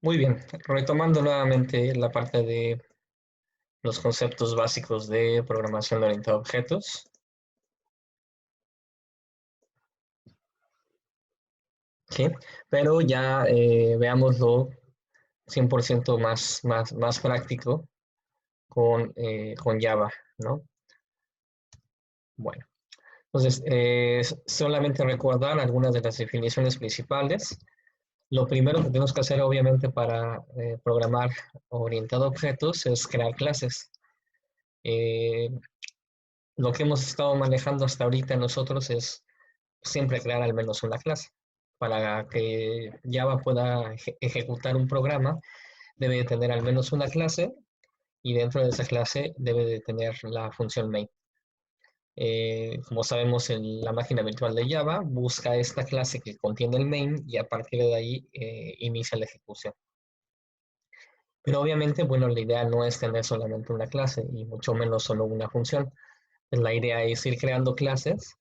Muy bien, retomando nuevamente la parte de los conceptos básicos de programación orientada a objetos. ¿Sí? Pero ya veámoslo 100% más práctico con Java, ¿no? Bueno, entonces, solamente recordar algunas de las definiciones principales. Lo primero que tenemos que hacer, obviamente, para programar orientado a objetos es crear clases. Eh, lo que hemos estado manejando hasta ahorita nosotros es siempre crear al menos una clase. Para que Java pueda ejecutar un programa, debe de tener al menos una clase y dentro de esa clase debe de tener la función main. Como sabemos, en la máquina virtual de Java busca esta clase que contiene el main y a partir de ahí inicia la ejecución. Pero obviamente, bueno, la idea no es tener solamente una clase y mucho menos solo una función. La idea es ir creando clases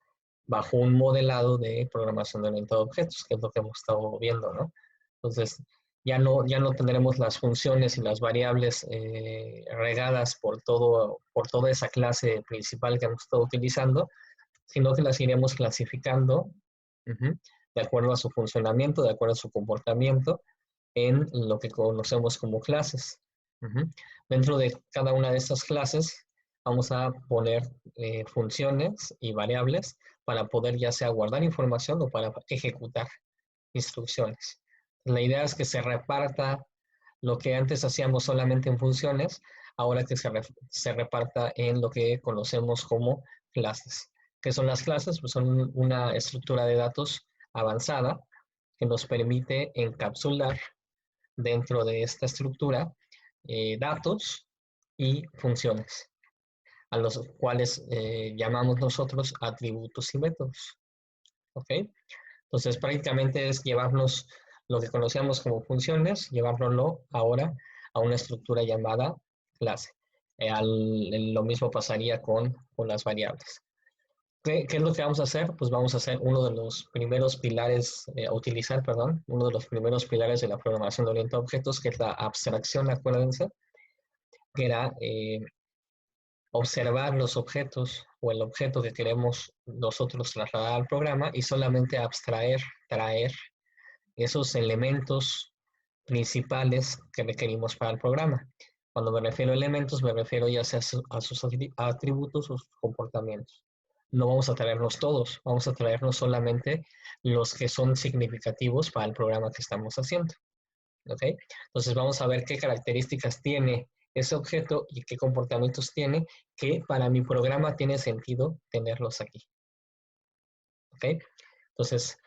bajo un modelado de programación de orientado a objetos, que es lo que hemos estado viendo, ¿no? Entonces, ya no tendremos las funciones y las variables regadas por toda esa clase principal que hemos estado utilizando, sino que las iremos clasificando de acuerdo a su funcionamiento, de acuerdo a su comportamiento, en lo que conocemos como clases. Dentro de cada una de estas clases vamos a poner funciones y variables para poder ya sea guardar información o para ejecutar instrucciones. La idea es que se reparta lo que antes hacíamos solamente en funciones, ahora que se reparta en lo que conocemos como clases. ¿Qué son las clases? Pues son una estructura de datos avanzada que nos permite encapsular dentro de esta estructura datos y funciones, a los cuales llamamos nosotros atributos y métodos. ¿Ok? Entonces, prácticamente es llevarnos lo que conocíamos como funciones, llevárnoslo ahora a una estructura llamada clase. Lo mismo pasaría con las variables. ¿Qué es lo que vamos a hacer? Pues vamos a hacer uno de los primeros pilares, a utilizar, perdón, uno de los primeros pilares de la programación de orientado a objetos, que es la abstracción, acuérdense, que era observar los objetos o el objeto que queremos nosotros trasladar al programa y solamente abstraer, traer esos elementos principales que requerimos para el programa. Cuando me refiero a elementos, me refiero ya sea a sus atributos o sus comportamientos. No vamos a traernos todos, vamos a traernos solamente los que son significativos para el programa que estamos haciendo. ¿Ok? Entonces vamos a ver qué características tiene ese objeto y qué comportamientos tiene que para mi programa tiene sentido tenerlos aquí. ¿Ok? Entonces,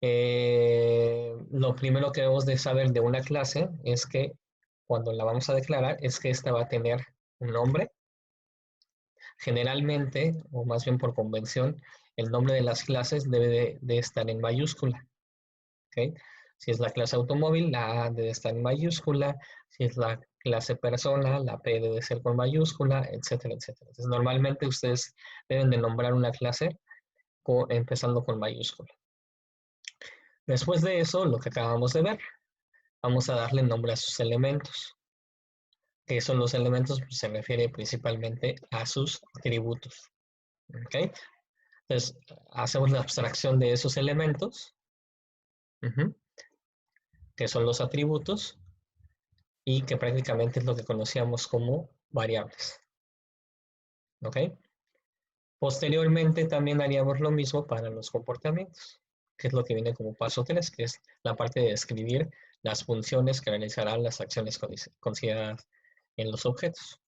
lo primero que debemos de saber de una clase es que cuando la vamos a declarar es que esta va a tener un nombre. Generalmente, o más bien por convención, el nombre de las clases debe de estar en mayúscula. ¿Okay? Si es la clase automóvil, la A debe estar en mayúscula. Si es la clase persona, la P debe ser con mayúscula, etcétera, etcétera. Entonces, normalmente ustedes deben de nombrar una clase empezando con mayúscula. Después de eso, lo que acabamos de ver, vamos a darle nombre a sus elementos. ¿Qué son los elementos? Pues se refiere principalmente a sus atributos. ¿Okay? Entonces, hacemos la abstracción de esos elementos, que son los atributos, y que prácticamente es lo que conocíamos como variables. ¿Ok? Posteriormente también haríamos lo mismo para los comportamientos, que es lo que viene como paso 3, que es la parte de describir las funciones que realizarán las acciones consideradas en los objetos.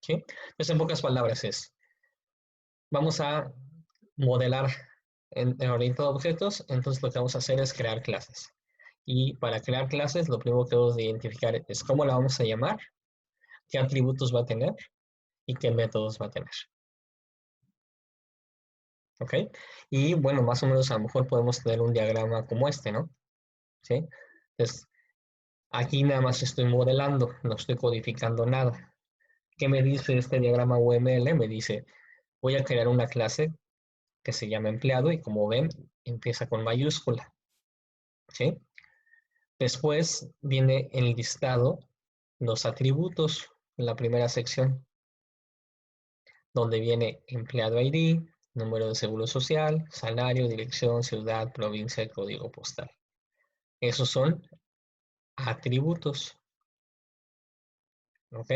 ¿Sí? Entonces, en pocas palabras es, vamos a modelar en orientado a objetos, entonces lo que vamos a hacer es crear clases. Y para crear clases, lo primero que debemos de identificar es cómo la vamos a llamar, qué atributos va a tener y qué métodos va a tener. ¿Ok? Y bueno, más o menos a lo mejor podemos tener un diagrama como este, ¿no? ¿Sí? Entonces, aquí nada más estoy modelando, no estoy codificando nada. ¿Qué me dice este diagrama UML? Me dice, voy a crear una clase que se llama empleado y como ven, empieza con mayúscula. ¿Sí? Después viene el listado, los atributos, en la primera sección, donde viene empleado ID, número de seguro social, salario, dirección, ciudad, provincia y código postal. Esos son atributos. ¿Ok?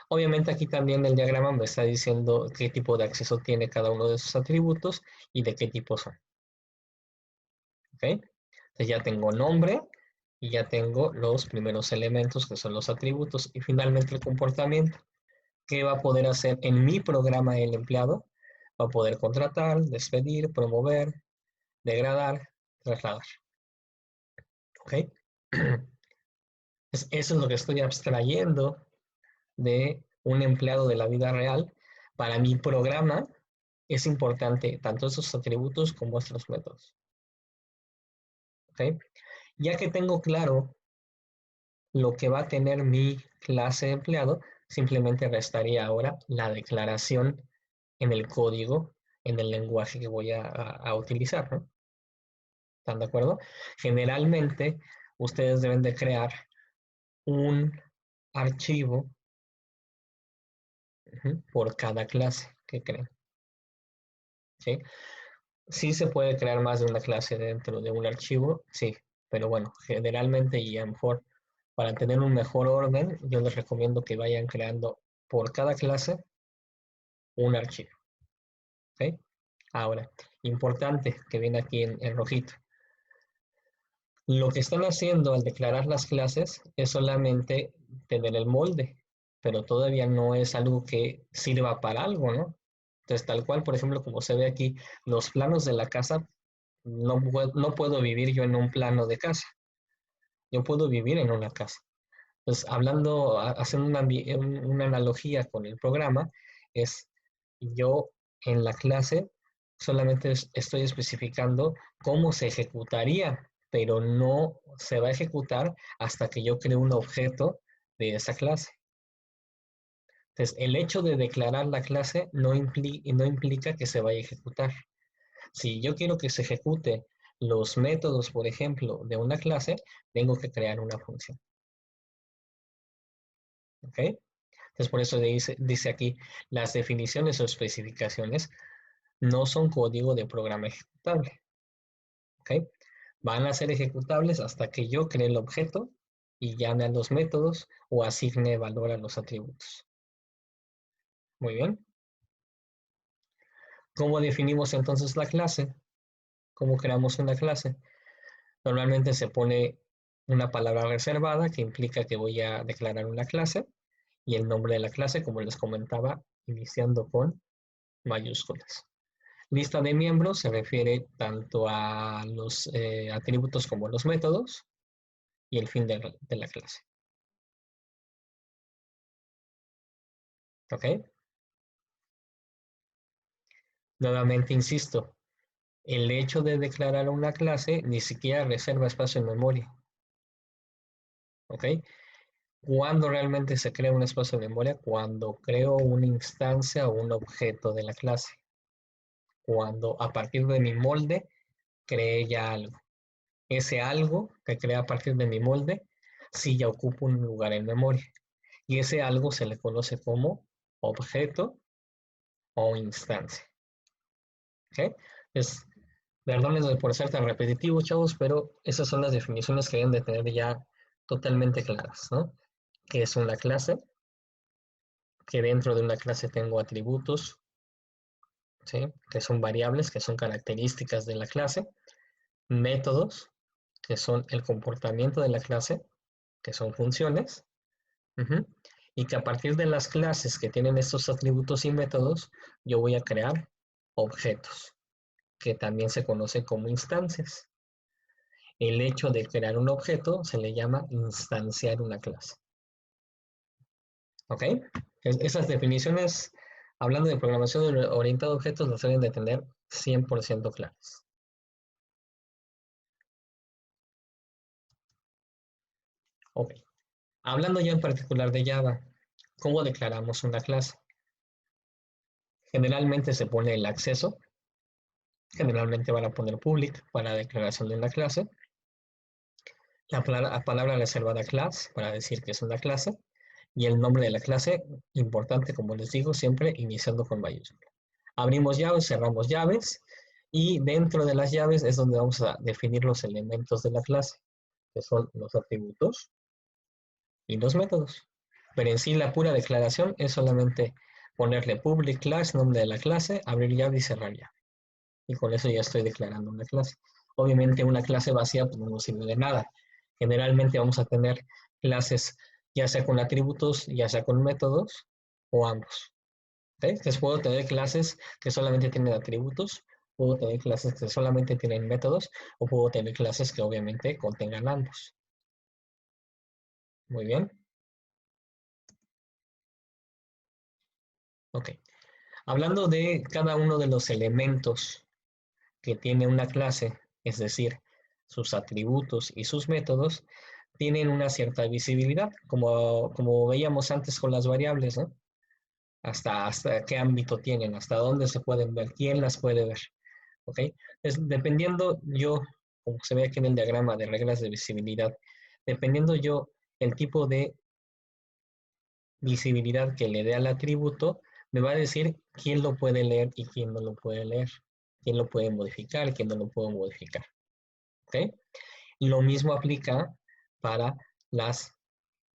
Obviamente aquí también el diagrama me está diciendo qué tipo de acceso tiene cada uno de esos atributos y de qué tipo son. ¿Ok? Entonces ya tengo nombre y ya tengo los primeros elementos que son los atributos y finalmente el comportamiento. ¿Qué va a poder hacer en mi programa el empleado? Va a poder contratar, despedir, promover, degradar, trasladar. ¿Ok? Eso es lo que estoy abstrayendo de un empleado de la vida real. Para mi programa es importante tanto esos atributos como estos métodos. ¿Ok? Ya que tengo claro lo que va a tener mi clase de empleado, simplemente restaría ahora la declaración en el código, en el lenguaje que voy a utilizar, ¿no? ¿Están de acuerdo? Generalmente, ustedes deben de crear un archivo por cada clase que creen. ¿Sí? Sí se puede crear más de una clase dentro de un archivo, sí, pero bueno, generalmente y a lo mejor para tener un mejor orden, yo les recomiendo que vayan creando por cada clase un archivo. ¿Ok? Ahora, importante que viene aquí en rojito. Lo que están haciendo al declarar las clases es solamente tener el molde, pero todavía no es algo que sirva para algo, ¿no? Entonces, tal cual, por ejemplo, como se ve aquí, los planos de la casa, no puedo vivir yo en un plano de casa, yo puedo vivir en una casa. Entonces, haciendo una analogía con el programa, es yo en la clase solamente estoy especificando cómo se ejecutaría, pero no se va a ejecutar hasta que yo cree un objeto de esa clase. Entonces, el hecho de declarar la clase no implica que se vaya a ejecutar. Si yo quiero que se ejecute los métodos, por ejemplo, de una clase, tengo que crear una función. ¿Ok? Entonces, por eso dice aquí, las definiciones o especificaciones no son código de programa ejecutable. ¿Ok? Van a ser ejecutables hasta que yo cree el objeto y llame a los métodos o asigne valor a los atributos. Muy bien. ¿Cómo definimos entonces la clase? ¿Cómo creamos una clase? Normalmente se pone una palabra reservada que implica que voy a declarar una clase y el nombre de la clase, como les comentaba, iniciando con mayúsculas. Lista de miembros se refiere tanto a los atributos como a los métodos y el fin de la clase. ¿Ok? Nuevamente insisto, el hecho de declarar una clase ni siquiera reserva espacio en memoria. ¿Ok? ¿Cuándo realmente se crea un espacio de memoria? Cuando creo una instancia o un objeto de la clase. Cuando a partir de mi molde creé ya algo. Ese algo que crea a partir de mi molde sí ya ocupa un lugar en memoria. Y ese algo se le conoce como objeto o instancia. ¿Ok? Perdónenme por ser tan repetitivo, chavos, pero esas son las definiciones que deben de tener ya totalmente claras, ¿no? ¿Qué es una clase? Que dentro de una clase tengo atributos, ¿sí? Que son variables, que son características de la clase, métodos, que son el comportamiento de la clase, que son funciones, y que a partir de las clases que tienen estos atributos y métodos, yo voy a crear objetos, que también se conocen como instancias. El hecho de crear un objeto se le llama instanciar una clase. ¿Ok? Esas definiciones, hablando de programación orientada a objetos, las deben de tener 100% claras. Ok. Hablando ya en particular de Java, ¿cómo declaramos una clase? Generalmente se pone el acceso. Generalmente van a poner public para la declaración de una clase. la palabra reservada class para decir que es una clase y el nombre de la clase, importante como les digo, siempre iniciando con mayúscula. Abrimos llaves, cerramos llaves y dentro de las llaves es donde vamos a definir los elementos de la clase, que son los atributos y los métodos. Pero en sí la pura declaración es solamente ponerle public class, nombre de la clase, abrir llave y cerrar llave. Y con eso ya estoy declarando una clase. Obviamente una clase vacía pues, no nos sirve de nada. Generalmente vamos a tener clases ya sea con atributos, ya sea con métodos o ambos. ¿Okay? Entonces puedo tener clases que solamente tienen atributos, puedo tener clases que solamente tienen métodos o puedo tener clases que obviamente contengan ambos. Muy bien. Ok. Hablando de cada uno de los elementos que tiene una clase, es decir, sus atributos y sus métodos, tienen una cierta visibilidad, como veíamos antes con las variables, ¿no? Hasta qué ámbito tienen, hasta dónde se pueden ver, quién las puede ver, ¿ok? Dependiendo yo, como se ve aquí en el diagrama de reglas de visibilidad, dependiendo yo el tipo de visibilidad que le dé al atributo, me va a decir quién lo puede leer y quién no lo puede leer, quién lo puede modificar y quién no lo puede modificar. ¿Ok? Lo mismo aplica para las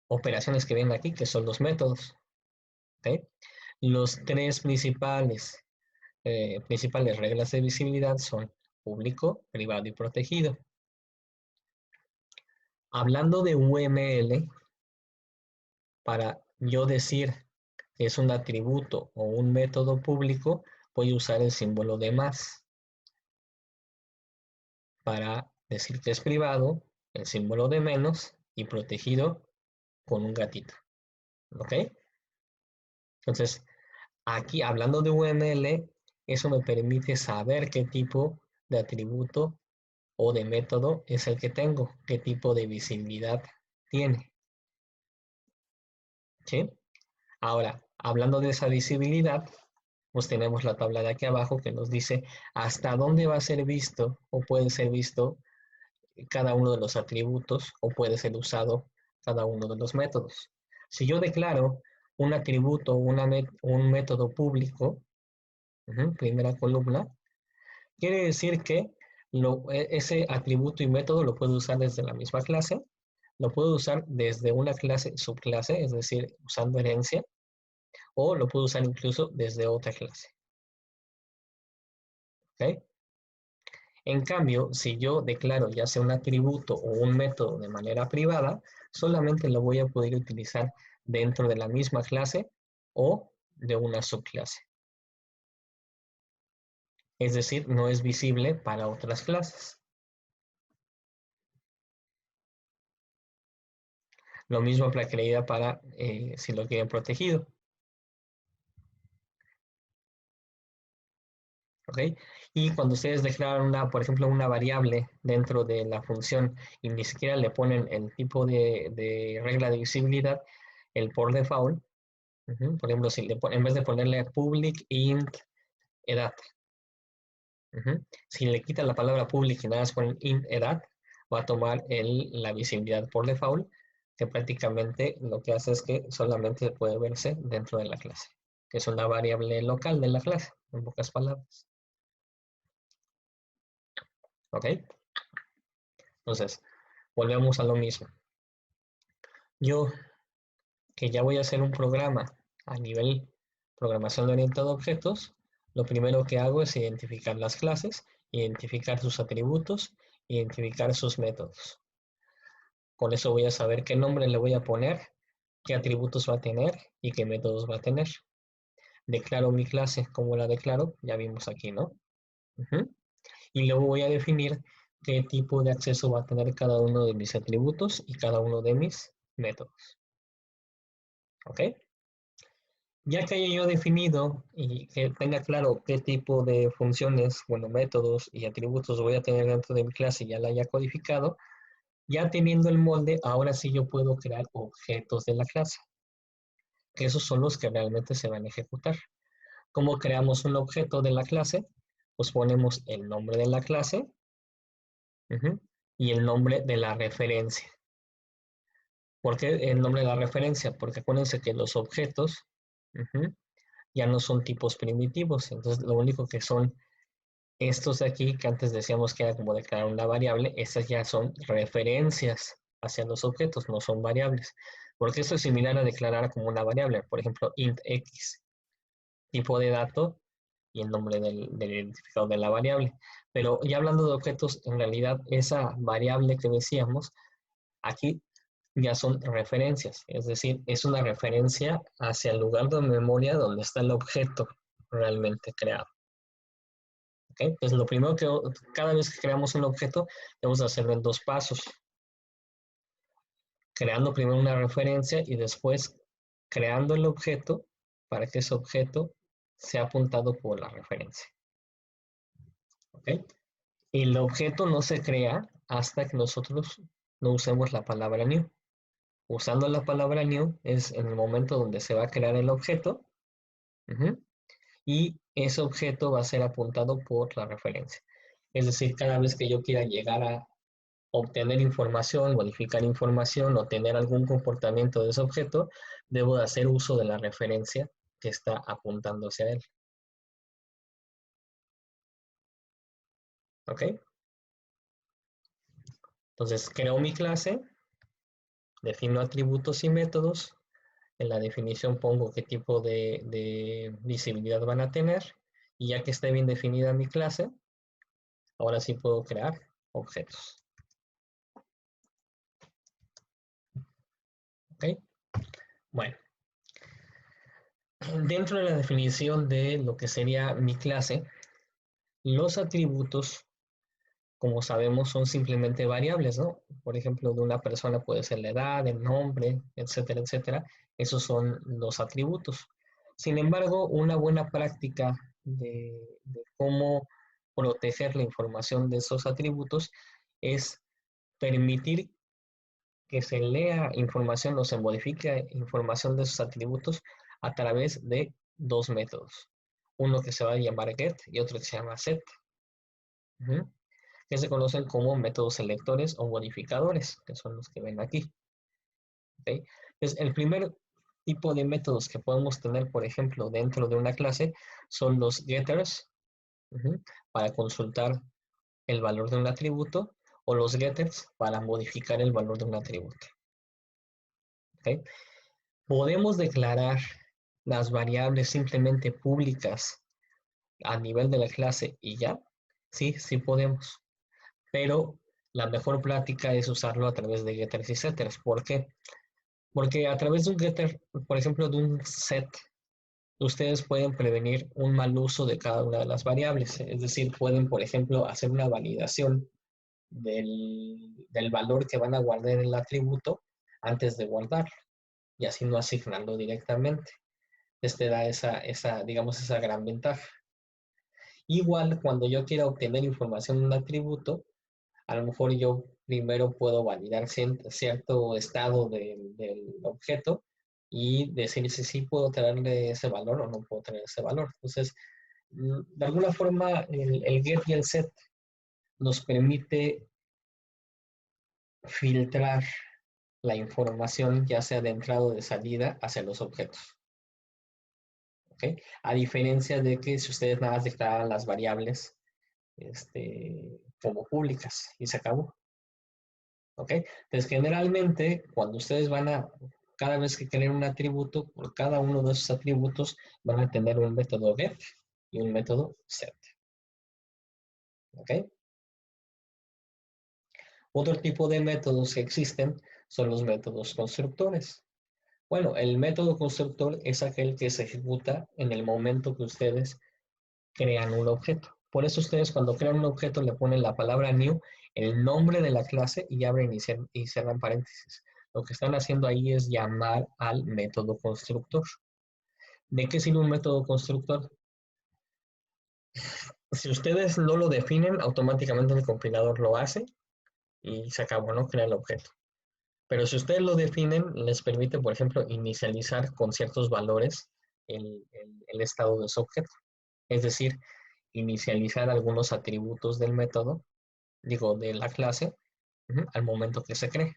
operaciones que ven aquí, que son los métodos. ¿Ok? Los tres principales reglas de visibilidad son público, privado y protegido. Hablando de UML, para yo decir que es un atributo o un método público, voy a usar el símbolo de más. Para decir que es privado, el símbolo de menos y protegido con un gatito. ¿Ok? Entonces, aquí hablando de UML, eso me permite saber qué tipo de atributo o de método es el que tengo, qué tipo de visibilidad tiene. ¿Sí? Ahora, hablando de esa visibilidad, pues tenemos la tabla de aquí abajo que nos dice hasta dónde va a ser visto o puede ser visto cada uno de los atributos o puede ser usado cada uno de los métodos. Si yo declaro un atributo o un método público, primera columna, quiere decir que ese atributo y método lo puedo usar desde la misma clase, lo puedo usar desde una clase subclase, es decir, usando herencia, o lo puedo usar incluso desde otra clase. ¿Okay? En cambio, si yo declaro ya sea un atributo o un método de manera privada, solamente lo voy a poder utilizar dentro de la misma clase o de una subclase. Es decir, no es visible para otras clases. Lo mismo aplicaría para si lo quieren protegido. ¿Ok? Y cuando ustedes declaran por ejemplo, una variable dentro de la función y ni siquiera le ponen el tipo de regla de visibilidad, el por default, por ejemplo, si en vez de ponerle public int edad, si le quitan la palabra public y nada más ponen int edad, va a tomar la visibilidad por default, que prácticamente lo que hace es que solamente puede verse dentro de la clase, que es una variable local de la clase, en pocas palabras. ¿Ok? Entonces, volvemos a lo mismo. Yo, que ya voy a hacer un programa a nivel programación orientada a objetos, lo primero que hago es identificar las clases, identificar sus atributos, identificar sus métodos. Con eso voy a saber qué nombre le voy a poner, qué atributos va a tener y qué métodos va a tener. Declaro mi clase, ¿cómo la declaro? Ya vimos aquí, ¿no? Y luego voy a definir qué tipo de acceso va a tener cada uno de mis atributos y cada uno de mis métodos. ¿Ok? Ya que haya yo definido y que tenga claro qué tipo de funciones, bueno, métodos y atributos voy a tener dentro de mi clase y ya la haya codificado, ya teniendo el molde, ahora sí yo puedo crear objetos de la clase, que esos son los que realmente se van a ejecutar. ¿Cómo creamos un objeto de la clase? Pues ponemos el nombre de la clase, y el nombre de la referencia. ¿Por qué el nombre de la referencia? Porque acuérdense que los objetos ya no son tipos primitivos, entonces lo único que son estos de aquí, que antes decíamos que era como declarar una variable, estas ya son referencias hacia los objetos, no son variables. Porque esto es similar a declarar como una variable, por ejemplo, int x, tipo de dato y el nombre del identificador de la variable. Pero ya hablando de objetos, en realidad esa variable que decíamos, aquí ya son referencias, es decir, es una referencia hacia el lugar de memoria donde está el objeto realmente creado. ¿Okay? Entonces, lo primero que cada vez que creamos un objeto, debemos hacerlo en dos pasos. Creando primero una referencia y después creando el objeto para que ese objeto sea apuntado por la referencia. ¿Okay? El objeto no se crea hasta que nosotros no usemos la palabra new. Usando la palabra new es en el momento donde se va a crear el objeto y ese objeto va a ser apuntado por la referencia. Es decir, cada vez que yo quiera llegar a obtener información, modificar información o tener algún comportamiento de ese objeto, debo de hacer uso de la referencia que está apuntando hacia él. ¿Ok? Entonces, creo mi clase, defino atributos y métodos. En la definición pongo qué tipo de visibilidad van a tener. Y ya que esté bien definida mi clase, ahora sí puedo crear objetos. ¿Ok? Bueno, dentro de la definición de lo que sería mi clase, los atributos, como sabemos, son simplemente variables, ¿no? Por ejemplo, de una persona puede ser la edad, el nombre, etcétera, etcétera. Esos son los atributos. Sin embargo, una buena práctica de cómo proteger la información de esos atributos es permitir que se lea información o se modifique información de esos atributos a través de dos métodos. Uno que se va a llamar get y otro que se llama set. Que se conocen como métodos selectores o modificadores, que son los que ven aquí. ¿Okay? Entonces, el primer tipo de métodos que podemos tener, por ejemplo, dentro de una clase, son los getters, para consultar el valor de un atributo, o los getters para modificar el valor de un atributo. ¿Okay? Podemos declarar las variables simplemente públicas a nivel de la clase y ya. Sí, sí podemos. Pero la mejor práctica es usarlo a través de getters y setters. ¿Por qué? Porque a través de un getter, por ejemplo, de un set, ustedes pueden prevenir un mal uso de cada una de las variables. Es decir, pueden, por ejemplo, hacer una validación del valor que van a guardar en el atributo antes de guardarlo y así no asignarlo directamente. Este da digamos, esa gran ventaja. Igual, cuando yo quiera obtener información de un atributo, a lo mejor yo primero puedo validar cierto estado del objeto y decir si sí puedo traerle ese valor o no puedo traer ese valor. Entonces, de alguna forma, el get y el set nos permite filtrar la información, ya sea de entrada o de salida, hacia los objetos. ¿Okay? A diferencia de que si ustedes nada más declaran las variables como públicas y se acabó. ¿Ok? Entonces, generalmente, cuando ustedes cada vez que creen un atributo, por cada uno de esos atributos van a tener un método get y un método set. ¿Ok? Otro tipo de métodos que existen son los métodos constructores. Bueno, el método constructor es aquel que se ejecuta en el momento que ustedes crean un objeto. Por eso ustedes cuando crean un objeto le ponen la palabra new, el nombre de la clase y abren y cierran paréntesis. Lo que están haciendo ahí es llamar al método constructor. ¿De qué sirve un método constructor? Si ustedes no lo definen, automáticamente el compilador lo hace y se acabó, ¿no? Crea el objeto. Pero si ustedes lo definen, les permite, por ejemplo, inicializar con ciertos valores el estado de ese objeto. Es decir, inicializar algunos atributos del método, digo, de la clase, al momento que se cree.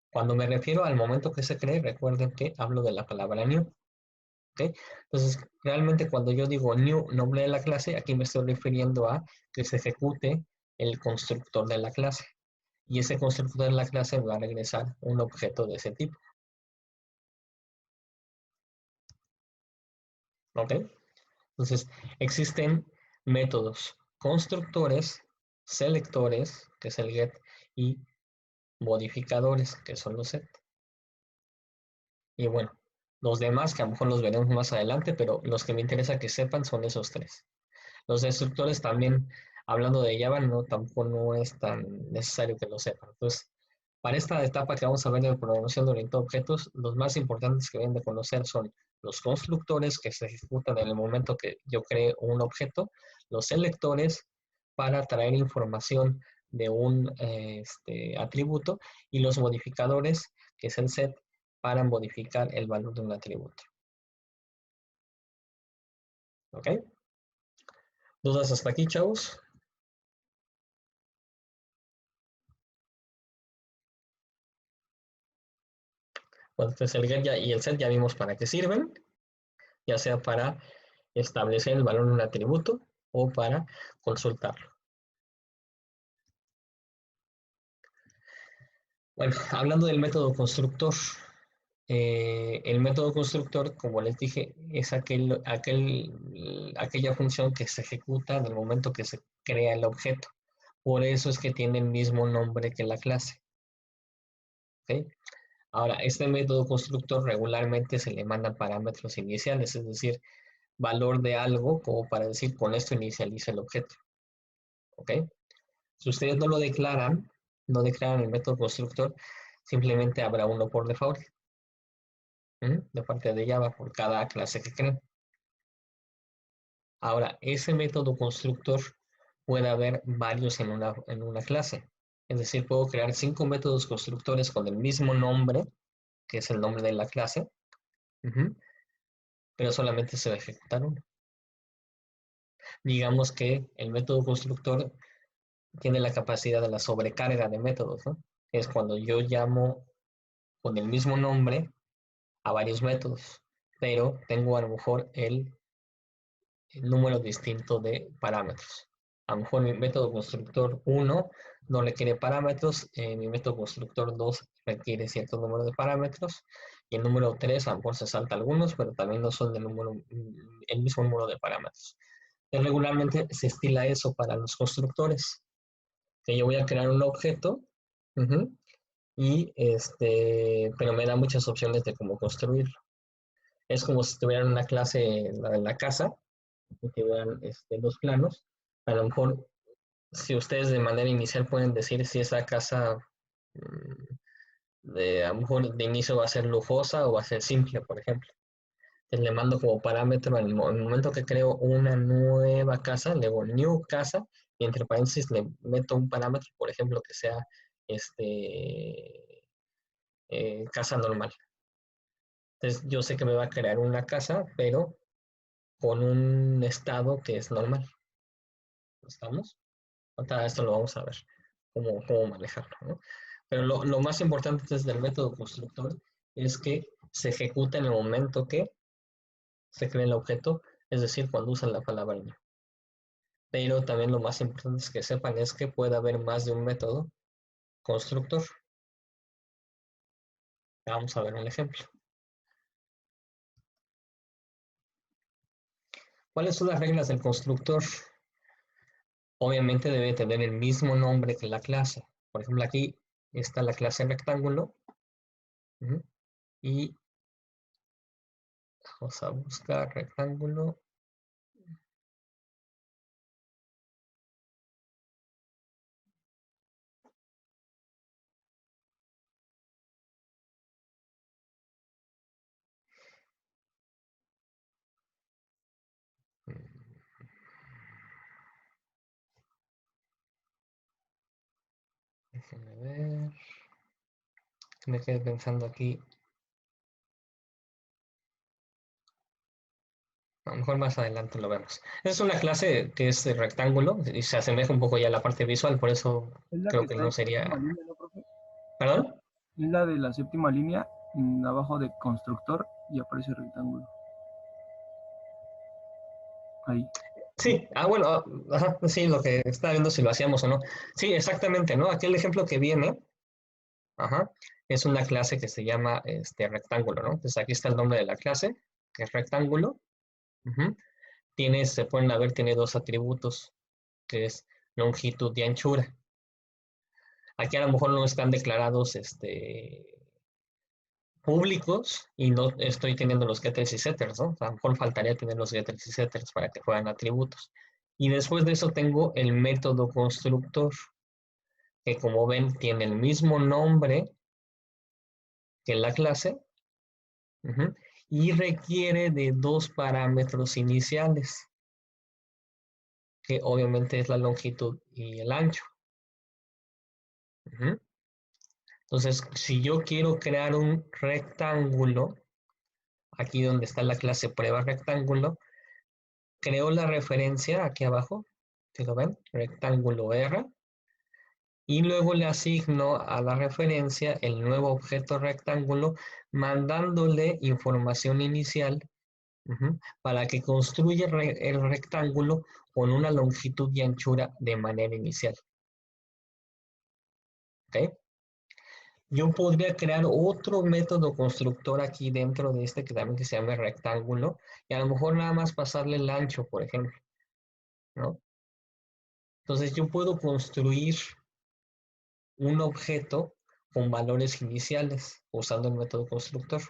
Cuando me refiero al momento que se cree, recuerden que hablo de la palabra new. ¿Ok? Entonces, realmente cuando yo digo new, nombre de la clase, aquí me estoy refiriendo a que se ejecute el constructor de la clase. Y ese constructor de la clase va a regresar un objeto de ese tipo. ¿Ok? Entonces, existen métodos constructores, selectores, que es el get, y modificadores, que son los set. Y bueno, los demás, que a lo mejor los veremos más adelante, pero los que me interesa que sepan son esos tres. Los destructores también, hablando de Java, no, tampoco no es tan necesario que lo sepan. Entonces, para esta etapa que vamos a ver de programación orientada a objetos, los más importantes que deben de conocer son los constructores que se ejecutan en el momento que yo cree un objeto, los selectores para traer información de un atributo y los modificadores, que es el set, para modificar el valor de un atributo. ¿Ok? ¿Dudas hasta aquí, chavos? Bueno, entonces el get y el set ya vimos para qué sirven, ya sea para establecer el valor de un atributo o para consultarlo. Bueno, hablando del método constructor, el método constructor, como les dije, es aquella función que se ejecuta en el momento que se crea el objeto. Por eso es que tiene el mismo nombre que la clase. ¿Okay? Ahora, este método constructor regularmente se le mandan parámetros iniciales, es decir, valor de algo, como para decir, con esto inicializa el objeto. ¿Ok? Si ustedes no lo declaran, no declaran el método constructor, simplemente habrá uno por default, de parte de Java, por cada clase que creen. Ahora, ese método constructor puede haber varios en una clase. Es decir, puedo crear 5 métodos constructores con el mismo nombre, que es el nombre de la clase, pero solamente se va a ejecutar uno. Digamos que el método constructor tiene la capacidad de la sobrecarga de métodos, ¿no? Es cuando yo llamo con el mismo nombre a varios métodos, pero tengo a lo mejor el número distinto de parámetros. A lo mejor mi método constructor 1 no requiere parámetros, mi método constructor 2 requiere cierto número de parámetros, y el número 3 a lo mejor se salta algunos, pero también no son el mismo número de parámetros. Y regularmente se estila eso para los constructores, que yo voy a crear un objeto, y pero me da muchas opciones de cómo construirlo. Es como si tuvieran una clase en la casa, y que vean los planos. A lo mejor, si ustedes de manera inicial pueden decir si esa casa a lo mejor de inicio va a ser lujosa o va a ser simple, por ejemplo. Entonces le mando como parámetro en el momento que creo una nueva casa, le digo new casa, y entre paréntesis le meto un parámetro, por ejemplo, que sea casa normal. Entonces yo sé que me va a crear una casa, pero con un estado que es normal. ¿Estamos? Ahorita esto lo vamos a ver, cómo manejarlo, ¿no? Pero lo más importante desde el método constructor es que se ejecuta en el momento que se crea el objeto, es decir, cuando usan la palabra new. Pero también lo más importante es que sepan es que puede haber más de un método constructor. Vamos a ver un ejemplo. ¿Cuáles son las reglas del constructor? Obviamente debe tener el mismo nombre que la clase. Por ejemplo, aquí está la clase rectángulo. Y vamos a buscar rectángulo. Déjenme ver. Me quedé pensando aquí. A lo mejor más adelante lo vemos. Es una clase que es de rectángulo y se asemeja un poco ya a la parte visual, por eso Es la que creo que está no en séptima sería... línea, ¿no, profe? ¿Perdón? Es la de la séptima línea, abajo de constructor y aparece rectángulo. Ahí. Sí, bueno, ajá, sí, lo que estaba viendo si lo hacíamos o no. Sí, exactamente, ¿no? Aquí el ejemplo que viene, ajá, es una clase que se llama rectángulo, ¿no? Entonces aquí está el nombre de la clase, que es rectángulo. Ujú. Se pueden ver, tiene dos atributos, que es longitud y anchura. Aquí a lo mejor no están declarados públicos y no estoy teniendo los getters y setters, ¿no? A lo mejor faltaría tener los getters y setters para que fueran atributos. Y después de eso tengo el método constructor, que como ven tiene el mismo nombre que la clase, ujú, y requiere de dos parámetros iniciales, que obviamente es la longitud y el ancho. Ujú. Entonces, si yo quiero crear un rectángulo, aquí donde está la clase prueba rectángulo, creo la referencia aquí abajo, si lo ven, rectángulo R, y luego le asigno a la referencia el nuevo objeto rectángulo, mandándole información inicial, para que construya el rectángulo con una longitud y anchura de manera inicial. ¿Ok? Yo podría crear otro método constructor aquí dentro de que también se llama rectángulo, y a lo mejor nada más pasarle el ancho, por ejemplo, ¿no? Entonces yo puedo construir un objeto con valores iniciales usando el método constructor.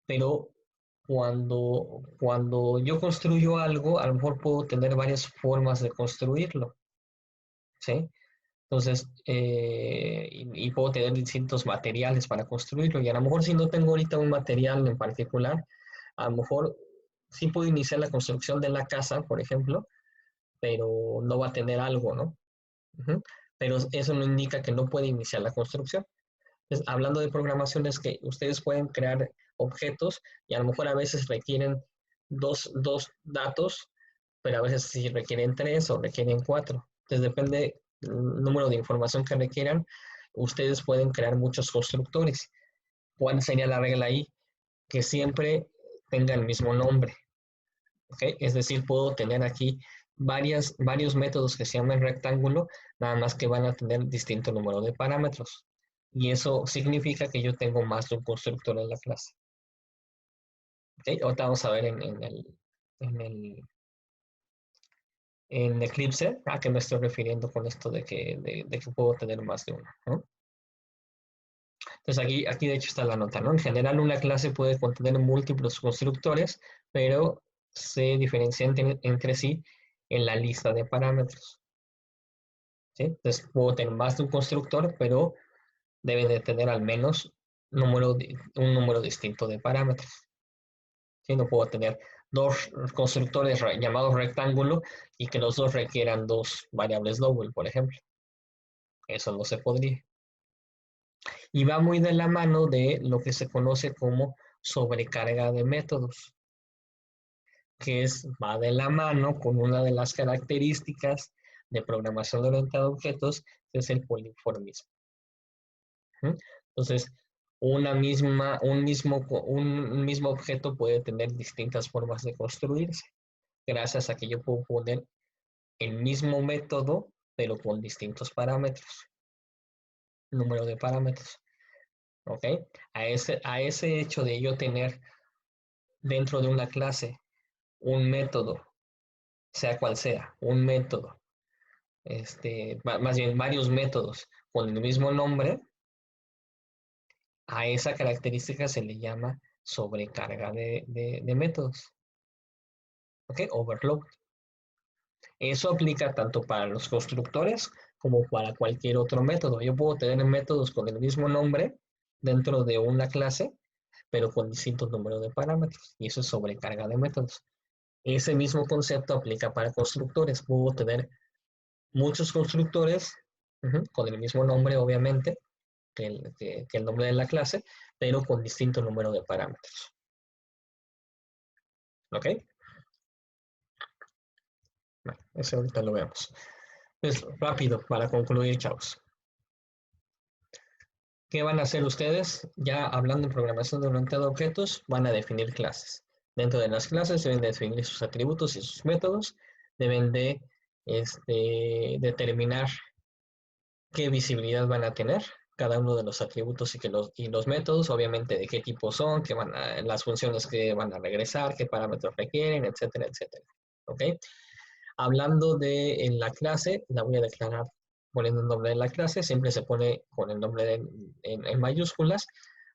Pero cuando yo construyo algo, a lo mejor puedo tener varias formas de construirlo, ¿sí? Entonces, y puedo tener distintos materiales para construirlo. Y a lo mejor si no tengo ahorita un material en particular, a lo mejor sí puedo iniciar la construcción de la casa, por ejemplo, pero no va a tener algo, ¿no? Ujú. Pero eso no indica que no puede iniciar la construcción. Entonces, hablando de programación, es que ustedes pueden crear objetos y a lo mejor a veces requieren dos datos, pero a veces sí requieren tres o requieren cuatro. Entonces, depende del número de información que requieran, ustedes pueden crear muchos constructores. ¿Cuál sería la regla ahí? Que siempre tenga el mismo nombre. ¿Okay? Es decir, puedo tener aquí varios métodos que se llaman rectángulo, nada más que van a tener distinto número de parámetros. Y eso significa que yo tengo más de un constructor en la clase. ¿Okay? Ahorita vamos a ver en el, en Eclipse a qué me estoy refiriendo con esto de que puedo tener más de uno, ¿no? Entonces aquí de hecho está la nota, ¿no? En general una clase puede contener múltiples constructores, pero se diferencian entre sí en la lista de parámetros. ¿Sí? Entonces puedo tener más de un constructor, pero debe de tener al menos un número distinto de parámetros. ¿Sí? No puedo tener dos constructores llamados rectángulo y que los dos requieran dos variables double, por ejemplo. Eso no se podría. Y va muy de la mano de lo que se conoce como sobrecarga de métodos, va de la mano con una de las características de programación orientada a objetos, que es el poliformismo. Entonces, un mismo objeto puede tener distintas formas de construirse, gracias a que yo puedo poner el mismo método, pero con distintos parámetros, número de parámetros. ¿Ok? A ese hecho de yo tener dentro de una clase un método, sea cual sea, un método, más bien varios métodos con el mismo nombre, a esa característica se le llama sobrecarga de métodos. ¿Ok? Overload. Eso aplica tanto para los constructores como para cualquier otro método. Yo puedo tener métodos con el mismo nombre dentro de una clase, pero con distintos números de parámetros. Y eso es sobrecarga de métodos. Ese mismo concepto aplica para constructores. Puedo tener muchos constructores con el mismo nombre, obviamente, que el nombre de la clase, pero con distinto número de parámetros. ¿Ok? Bueno, eso ahorita lo vemos. Pues rápido, para concluir, chavos. ¿Qué van a hacer ustedes? Ya hablando en programación orientada a objetos, van a definir clases. Dentro de las clases deben de definir sus atributos y sus métodos. Deben de determinar qué visibilidad van a tener cada uno de los atributos y los métodos, obviamente de qué tipo son, las funciones que van a regresar, qué parámetros requieren, etcétera, etcétera. ¿Ok? Hablando de en la clase, la voy a declarar poniendo el nombre de la clase, siempre se pone con el nombre en mayúsculas.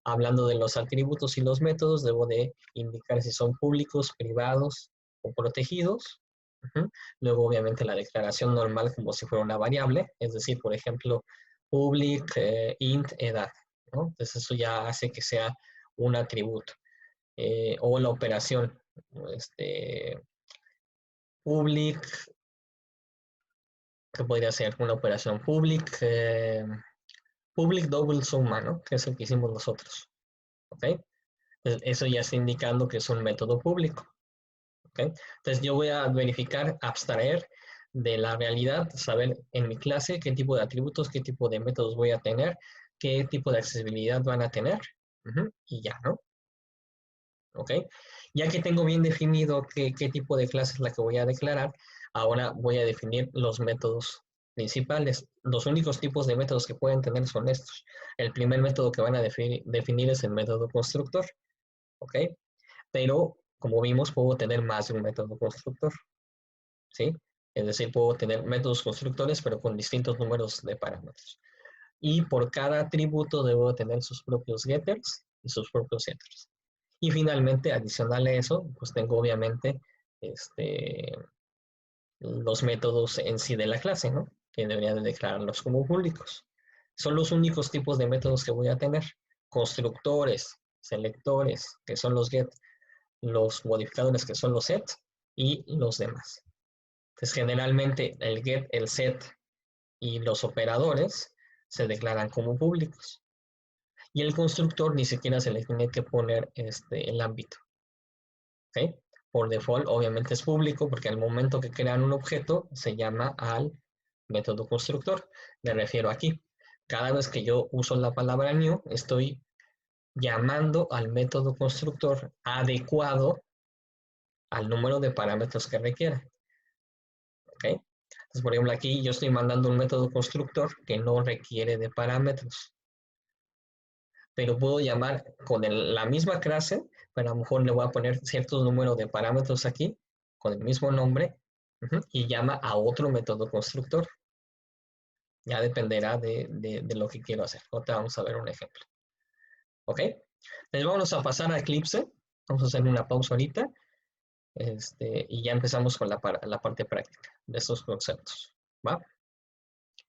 Hablando de los atributos y los métodos, debo de indicar si son públicos, privados o protegidos. Luego, obviamente, la declaración normal como si fuera una variable, es decir, por ejemplo, public, int, edad, ¿no? Entonces, eso ya hace que sea un atributo. O la operación, public, que podría ser una operación public, public double suma, ¿no? Que es el que hicimos nosotros, ¿ok? Entonces, eso ya está indicando que es un método público, ¿ok? Entonces yo voy a verificar, abstraer de la realidad, saber en mi clase qué tipo de atributos, qué tipo de métodos voy a tener, qué tipo de accesibilidad van a tener, y ya, ¿no? ¿Ok? Ya que tengo bien definido qué tipo de clase es la que voy a declarar, ahora voy a definir los métodos principales. Los únicos tipos de métodos que pueden tener son estos. El primer método que van a definir es el método constructor, ¿ok? Pero, como vimos, puedo tener más de un método constructor, ¿sí? Es decir, puedo tener métodos constructores, pero con distintos números de parámetros. Y por cada atributo debo tener sus propios getters y sus propios setters. Y finalmente, adicional a eso, pues tengo obviamente los métodos en sí de la clase, ¿no? Que debería de declararlos como públicos. Son los únicos tipos de métodos que voy a tener. Constructores, selectores, que son los get, los modificadores, que son los set, y los demás. Entonces, generalmente el get, el set y los operadores se declaran como públicos. Y el constructor ni siquiera se le tiene que poner el ámbito. ¿Ok? Por default, obviamente es público porque al momento que crean un objeto se llama al método constructor. Me refiero aquí. Cada vez que yo uso la palabra new, estoy llamando al método constructor adecuado al número de parámetros que requiere. ¿Ok? Entonces, por ejemplo, aquí yo estoy mandando un método constructor que no requiere de parámetros. Pero puedo llamar con la misma clase, pero a lo mejor le voy a poner ciertos números de parámetros aquí, con el mismo nombre, y llama a otro método constructor. Ya dependerá de lo que quiero hacer. Ahora vamos a ver un ejemplo. ¿Ok? Entonces vamos a pasar a Eclipse. Vamos a hacer una pausa ahorita. Y ya empezamos con la parte práctica de estos conceptos. ¿Va?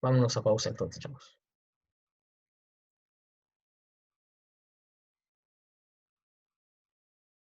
Vámonos a pausa entonces, chavos.